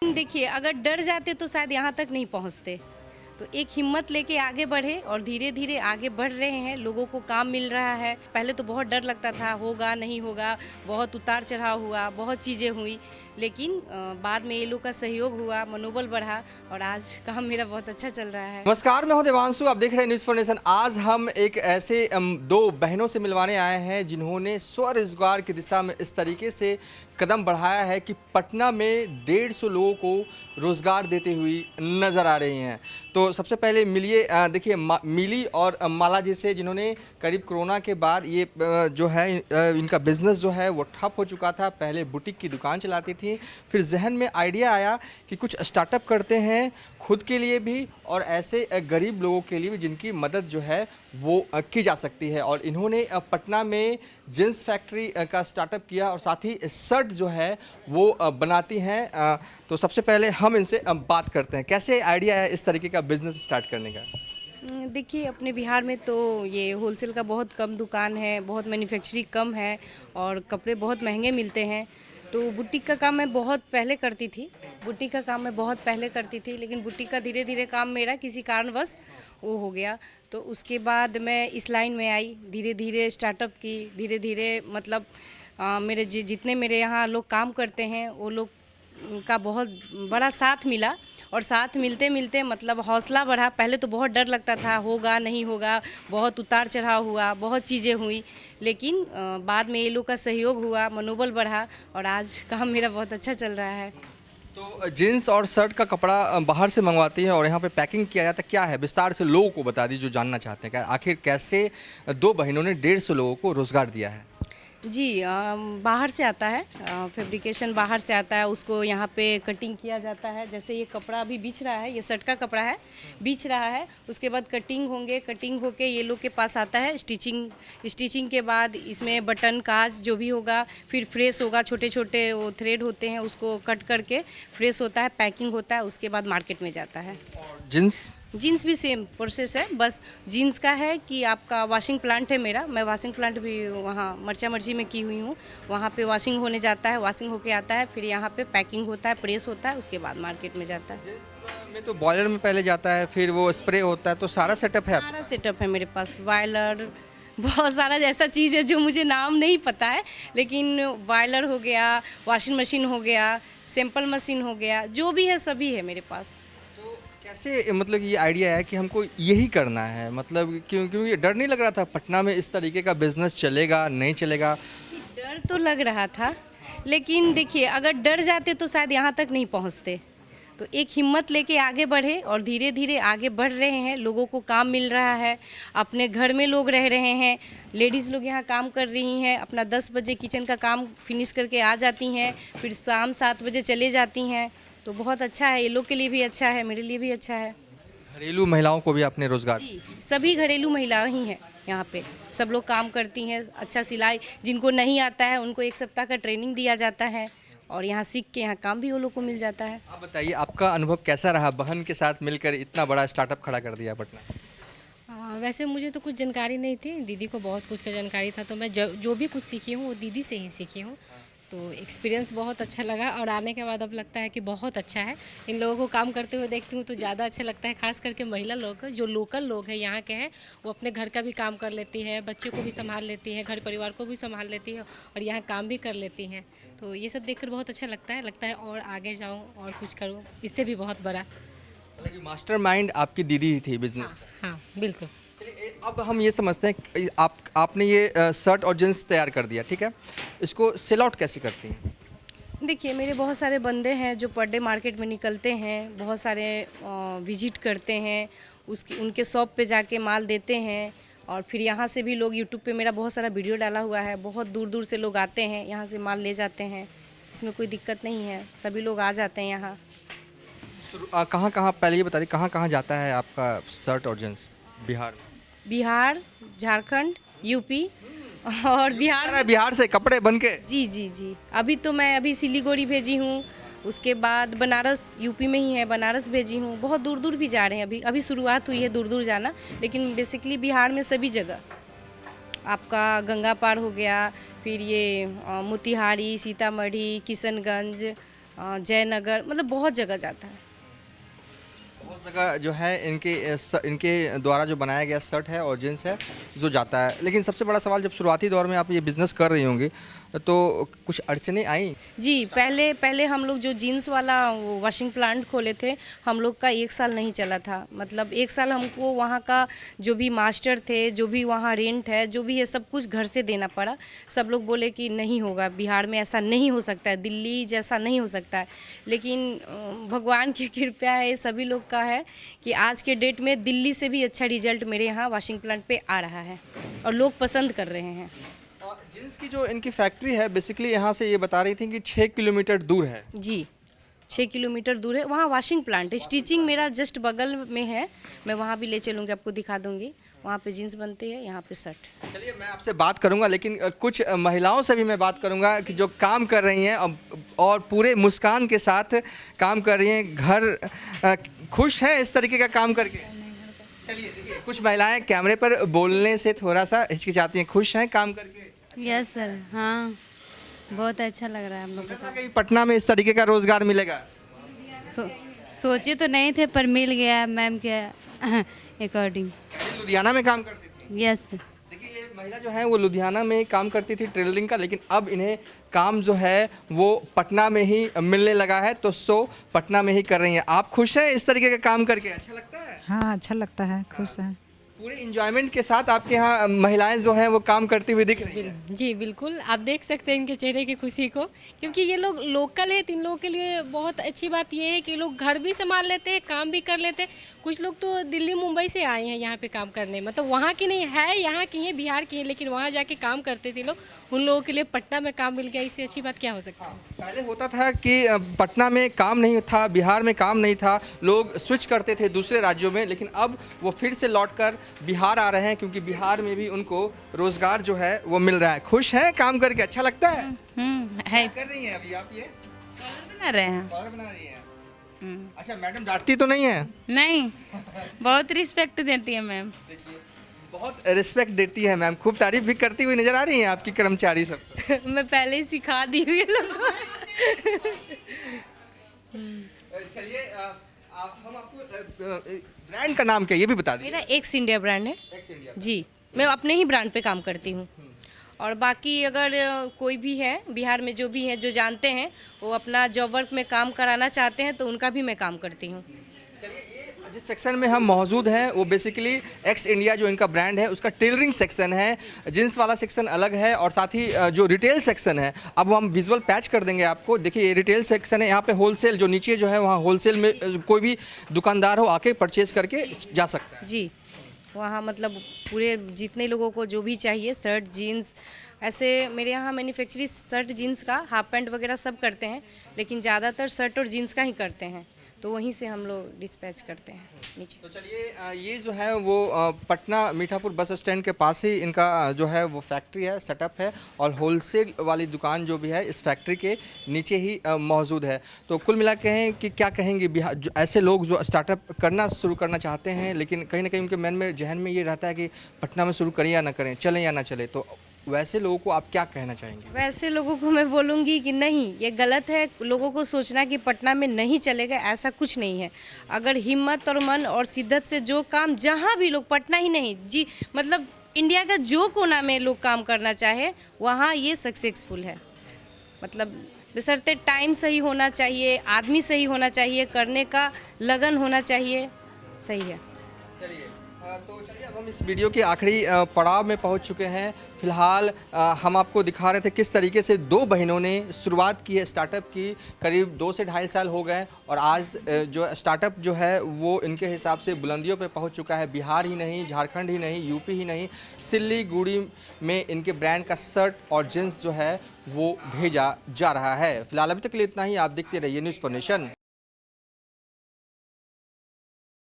देखिए, अगर डर जाते तो शायद यहाँ तक नहीं पहुँचते। तो एक हिम्मत लेके आगे बढ़े और धीरे धीरे आगे बढ़ रहे हैं। लोगों को काम मिल रहा है। पहले तो बहुत डर लगता था, होगा नहीं होगा, बहुत उतार चढ़ाव हुआ, बहुत चीज़ें हुई, लेकिन बाद में ये लोग का सहयोग हुआ, मनोबल बढ़ा और आज काम मेरा बहुत अच्छा चल रहा है। नमस्कार, मैं हूं देवांशु, आप देख रहे हैं न्यूज़ फॉर नेशन। आज हम एक ऐसे दो बहनों से मिलवाने आए हैं जिन्होंने स्वरोजगार की दिशा में इस तरीके से कदम बढ़ाया है कि पटना में 150 लोगों को रोज़गार देते हुए नज़र आ रही हैं। तो सबसे पहले मिलिए, देखिए मिली और माला जी से, जिन्होंने करीब कोरोना के बाद ये जो है इनका बिज़नेस जो है वो ठप हो चुका था। पहले बुटीक की दुकान चलाती थी, फिर जहन में आइडिया आया कि कुछ स्टार्टअप करते हैं खुद के लिए भी और ऐसे गरीब लोगों के लिए भी जिनकी मदद जो है वो की जा सकती है। और इन्होंने पटना में जींस फैक्ट्री का स्टार्टअप किया और साथ ही शर्ट जो है वो बनाती हैं। तो सबसे पहले हम इनसे बात करते हैं, कैसे आइडिया है इस तरीके का बिजनेस स्टार्ट करने का। देखिए, अपने बिहार में तो ये होलसेल का बहुत कम दुकान है, बहुत मैन्युफैक्चरिंग कम है और कपड़े बहुत महंगे मिलते हैं। तो बुटीक का काम मैं बहुत पहले करती थी। लेकिन बुटीक का धीरे धीरे काम मेरा किसी कारणवश वो हो गया। तो उसके बाद मैं इस लाइन में आई, धीरे धीरे स्टार्टअप की, धीरे धीरे मतलब मेरे जितने मेरे यहाँ लोग काम करते हैं वो लोग का बहुत बड़ा साथ मिला और साथ मिलते मिलते मतलब हौसला बढ़ा। पहले तो बहुत डर लगता था, होगा नहीं होगा, बहुत उतार चढ़ाव हुआ, बहुत चीज़ें हुई, लेकिन बाद में ये लोग का सहयोग हुआ, मनोबल बढ़ा और आज काम मेरा बहुत अच्छा चल रहा है। तो जीन्स और शर्ट का कपड़ा बाहर से मंगवाती हैं और यहाँ पे पैकिंग किया जाता है, क्या है विस्तार से लोगों को बता दीजिए जो जानना चाहते हैं, क्या आखिर कैसे दो बहनों ने 150 लोगों को रोज़गार दिया है। जी, बाहर से आता है, फैब्रिकेशन बाहर से आता है, उसको यहाँ पे कटिंग किया जाता है। जैसे ये कपड़ा अभी बिछ रहा है, ये शर्ट का कपड़ा है, बिछ रहा है, उसके बाद कटिंग होंगे, कटिंग होके ये लोग के पास आता है स्टिचिंग के बाद इसमें बटन काज जो भी होगा, फिर फ्रेश होगा, छोटे छोटे वो थ्रेड होते हैं, उसको कट करके फ्रेश होता है, पैकिंग होता है, उसके बाद मार्केट में जाता है। जीन्स भी सेम प्रोसेस है, बस जीन्स का है कि आपका वॉशिंग प्लांट है मेरा, मैं वॉशिंग प्लांट भी वहाँ मर्चा मर्जी में की हुई हूँ। वहाँ पे वॉशिंग होने जाता है, वॉशिंग होके आता है, फिर यहाँ पे पैकिंग होता है, प्रेस होता है, उसके बाद मार्केट में जाता है। जीन्स में तो बॉयलर में पहले जाता है, फिर वो स्प्रे होता है, तो सारा सेटअप है। सारा सेटअप है मेरे पास, बॉयलर बहुत सारा ऐसा चीज़ है जो मुझे नाम नहीं पता है, लेकिन बॉयलर हो गया, वॉशिंग मशीन हो गया, सैंपल मशीन हो गया, जो भी है सभी है मेरे पास। कैसे मतलब ये आइडिया है कि हमको यही करना है, मतलब क्यों ये डर नहीं लग रहा था पटना में इस तरीके का बिजनेस चलेगा नहीं चलेगा। डर तो लग रहा था, लेकिन देखिए, अगर डर जाते तो शायद यहाँ तक नहीं पहुँचते। तो एक हिम्मत लेके आगे बढ़े और धीरे धीरे आगे बढ़ रहे हैं। लोगों को काम मिल रहा है, अपने घर में लोग रह रहे हैं, लेडीज़ लोग यहाँ काम कर रही हैं, अपना 10 बजे किचन का काम फिनिश करके आ जाती हैं, फिर शाम 7 बजे चले जाती हैं। तो बहुत अच्छा है, ये लोग के लिए भी अच्छा है, मेरे लिए भी अच्छा है। घरेलू महिलाओं को भी आपने रोजगार। जी, सभी घरेलू महिलाएं ही हैं यहाँ पे, सब लोग काम करती हैं। अच्छा सिलाई जिनको नहीं आता है उनको 1 सप्ताह का ट्रेनिंग दिया जाता है और यहाँ सीख के यहाँ काम भी वो लोग को मिल जाता है। आप बताइए, आपका अनुभव कैसा रहा, बहन के साथ मिलकर इतना बड़ा स्टार्टअप खड़ा कर दिया पटना। वैसे मुझे तो कुछ जानकारी नहीं थी, दीदी को बहुत कुछ का जानकारी था, तो मैं जो भी कुछ सीखी हूँ वो दीदी से ही सीखी हूँ। तो एक्सपीरियंस बहुत अच्छा लगा और आने के बाद अब लगता है कि बहुत अच्छा है। इन लोगों को काम करते हुए देखती हूँ तो ज़्यादा अच्छा लगता है, खास करके महिला लोग जो लोकल लोग हैं यहाँ के हैं, वो अपने घर का भी काम कर लेती है, बच्चे को भी संभाल लेती है, घर परिवार को भी संभाल लेती है और यहाँ काम भी कर लेती हैं। तो ये सब देखकर बहुत अच्छा लगता है और आगे जाऊँ और कुछ करूँ, इससे भी बहुत बड़ा। मास्टरमाइंड आपकी दीदी ही थी बिजनेस। हाँ बिल्कुल। अब हम ये समझते हैं कि आपने ये शर्ट और जींस तैयार कर दिया, ठीक है, इसको सेल आउट कैसे करती हैं। देखिए, मेरे बहुत सारे बंदे हैं जो पर डे मार्केट में निकलते हैं, बहुत सारे विजिट करते हैं, उनके शॉप पे जाके माल देते हैं और फिर यहाँ से भी लोग यूट्यूब पे मेरा बहुत सारा वीडियो डाला हुआ है, बहुत दूर दूर से लोग आते हैं, यहाँ से माल ले जाते हैं। इसमें कोई दिक्कत नहीं है, सभी लोग आ जाते हैं यहाँ। कहाँ कहाँ, पहले ये बता दी कहाँ कहाँ जाता है आपका शर्ट और जींस बिहार में। बिहार, झारखंड, यूपी और बिहार से कपड़े बन के। जी, अभी तो मैं अभी सिलीगुड़ी भेजी हूँ, उसके बाद बनारस यूपी में ही है, बनारस भेजी हूँ। बहुत दूर दूर भी जा रहे हैं, अभी शुरुआत हुई है दूर दूर जाना, लेकिन बेसिकली बिहार में सभी जगह। आपका गंगा पार हो गया, फिर ये मोतिहारी, सीतामढ़ी, किशनगंज, जयनगर, मतलब बहुत जगह जाता है। बहुत जगह जो है इनके द्वारा जो बनाया गया शर्ट है और जींस है जो जाता है। लेकिन सबसे बड़ा सवाल, जब शुरुआती दौर में आप ये बिज़नेस कर रही होंगी तो कुछ अड़चनें आई? जी, पहले हम लोग जो जीन्स वाला वो वॉशिंग प्लांट खोले थे, हम लोग का 1 साल नहीं चला था। मतलब 1 साल हमको वहाँ का जो भी मास्टर थे, जो भी वहाँ रेंट है, जो भी है सब कुछ घर से देना पड़ा। सब लोग बोले कि नहीं होगा, बिहार में ऐसा नहीं हो सकता है, दिल्ली जैसा नहीं हो सकता है। लेकिन भगवान की कृपा है, सभी लोग का है कि आज के डेट में दिल्ली से भी अच्छा रिजल्ट मेरे यहाँ वॉशिंग प्लांट पे आ रहा है और लोग पसंद कर रहे हैं। जींस की जो इनकी फैक्ट्री है बेसिकली यहाँ से ये बता रही थी कि 6 किलोमीटर दूर है। जी, 6 किलोमीटर दूर है। वहाँ वॉशिंग प्लांट है, स्टिचिंग मेरा जस्ट बगल में है। मैं वहाँ भी ले चलूँगी, आपको दिखा दूँगी। वहाँ पे जीन्स बनती है, यहाँ पे शर्ट। चलिए, मैं आपसे बात करूंगा, लेकिन कुछ महिलाओं से भी मैं बात करूंगा कि जो काम कर रही हैं और पूरे मुस्कान के साथ काम कर रही हैं। घर खुश हैं इस तरीके का काम करके? चलिए देखिए, कुछ महिलाएं कैमरे पर बोलने से थोड़ा सा हिचकिचाती हैं। खुश हैं काम करके? यस सर, हाँ बहुत अच्छा लग रहा है हम लोग सोचा था कि पटना में इस तरीके का रोजगार मिलेगा? सोचे तो नहीं थे पर मिल गया मैम के अकॉर्डिंग। लुधियाना में काम करती थी? यस। देखिए, ये महिला जो है वो लुधियाना में काम करती थी टेलरिंग का, लेकिन अब इन्हें काम जो है वो पटना में ही मिलने लगा है, तो पटना में ही कर रही हैं। आप खुश हैं इस तरीके का काम करके? अच्छा लगता है? हाँ, अच्छा लगता है, खुश है। पूरे इंजॉयमेंट के साथ आपके यहाँ महिलाएं जो हैं वो काम करती हुई दिख रही हैं। जी बिल्कुल, आप देख सकते हैं इनके चेहरे की खुशी को, क्योंकि ये लोग लोकल है। इन लोगों के लिए बहुत अच्छी बात ये है कि लोग घर भी संभाल लेते हैं, काम भी कर लेते हैं। कुछ लोग तो दिल्ली मुंबई से आए हैं यहाँ पे काम करने, मतलब वहाँ की नहीं है, यहाँ की है, बिहार की है, लेकिन वहाँ जाके काम करते थे लोग। उन लोगों के लिए पटना में काम मिल गया, इससे अच्छी बात क्या हो सकती है। पहले होता था कि पटना में काम नहीं था, बिहार में काम नहीं था, लोग स्विच करते थे दूसरे राज्यों में, लेकिन अब वो फिर से लौटकर बिहार आ रहे हैं, क्योंकि बिहार में भी उनको रोजगार जो है वो मिल रहा है। खुश हैं काम करके? अच्छा लगता है? है। कर रही हैं अभी आप ये बना रहे हैं। कॉलर बना रही हैं? अच्छा, मैडम डांटती तो नहीं है? नहीं, बहुत रिस्पेक्ट देती है मैम। देखिए, बहुत रिस्पेक्ट देती है मैम। खूब तारीफ भी करती हुई नजर आ रही हैं आपकी कर्मचारी सब। मैं पहले ही सिखा दी हुई लोगों को। चलिए, हम आपको ब्रांड का नाम क्या ये भी बता दीजिए। मेरा एक्स इंडिया ब्रांड है। Ex India. जी, मैं अपने ही ब्रांड पे काम करती हूँ। और बाकी अगर कोई भी है बिहार में, जो भी है, जो जानते हैं, वो अपना जॉब वर्क में काम कराना चाहते हैं, तो उनका भी मैं काम करती हूँ। जिस सेक्शन में हम मौजूद हैं वो बेसिकली एक्स इंडिया जो इनका ब्रांड है उसका टेलरिंग सेक्शन है। जींस वाला सेक्शन अलग है, और साथ ही जो रिटेल सेक्शन है, अब हम विजुअल पैच कर देंगे आपको। देखिए, ये रिटेल सेक्शन है। यहाँ पे होलसेल जो नीचे जो है वहाँ होलसेल में कोई भी दुकानदार हो आके परचेज करके जा सकता है। जी, वहाँ मतलब पूरे जितने लोगों को जो भी चाहिए, शर्ट जीन्स, ऐसे मेरे यहाँ मैन्युफैक्चरिंग शर्ट जीन्स का, हाफ पैंट वगैरह सब करते हैं, लेकिन ज़्यादातर शर्ट और जीन्स का ही करते हैं, तो वहीं से हम लोग डिस्पैच करते हैं नीचे। तो चलिए, ये जो है वो पटना मीठापुर बस स्टैंड के पास ही इनका जो है वो फैक्ट्री है, सेटअप है, और होलसेल वाली दुकान जो भी है इस फैक्ट्री के नीचे ही मौजूद है। तो कुल मिला के हैं कि क्या कहेंगे बिहार जो ऐसे लोग जो स्टार्टअप करना शुरू करना चाहते हैं, लेकिन कहीं ना कहीं उनके मन में जहन में ये रहता है कि पटना में शुरू करें या ना करें, चलें या ना चले, तो वैसे लोगों को आप क्या कहना चाहेंगे? वैसे लोगों को मैं बोलूँगी कि नहीं, ये गलत है लोगों को सोचना कि पटना में नहीं चलेगा, ऐसा कुछ नहीं है। अगर हिम्मत और मन और शिद्दत से जो काम, जहाँ भी लोग, पटना ही नहीं जी, मतलब इंडिया का जो कोना में लोग काम करना चाहे वहाँ ये सक्सेसफुल है। मतलब बशर्ते टाइम सही होना चाहिए, आदमी सही होना चाहिए, करने का लगन होना चाहिए, सही है। चलिए, तो चलिए अब हम इस वीडियो के आखिरी पड़ाव में पहुंच चुके हैं। फिलहाल हम आपको दिखा रहे थे किस तरीके से दो बहनों ने शुरुआत की है स्टार्टअप की। करीब 2 से ढाई साल हो गए और आज जो स्टार्टअप जो है वो इनके हिसाब से बुलंदियों पे पहुंच चुका है। बिहार ही नहीं, झारखंड ही नहीं, यूपी ही नहीं, सिल्लीगुड़ी में इनके ब्रांड का शर्ट और जींस जो है वो भेजा जा रहा है। फिलहाल अभी तक के लिए इतना ही। आप देखते रहिए न्यूज़ फॉर नेशन।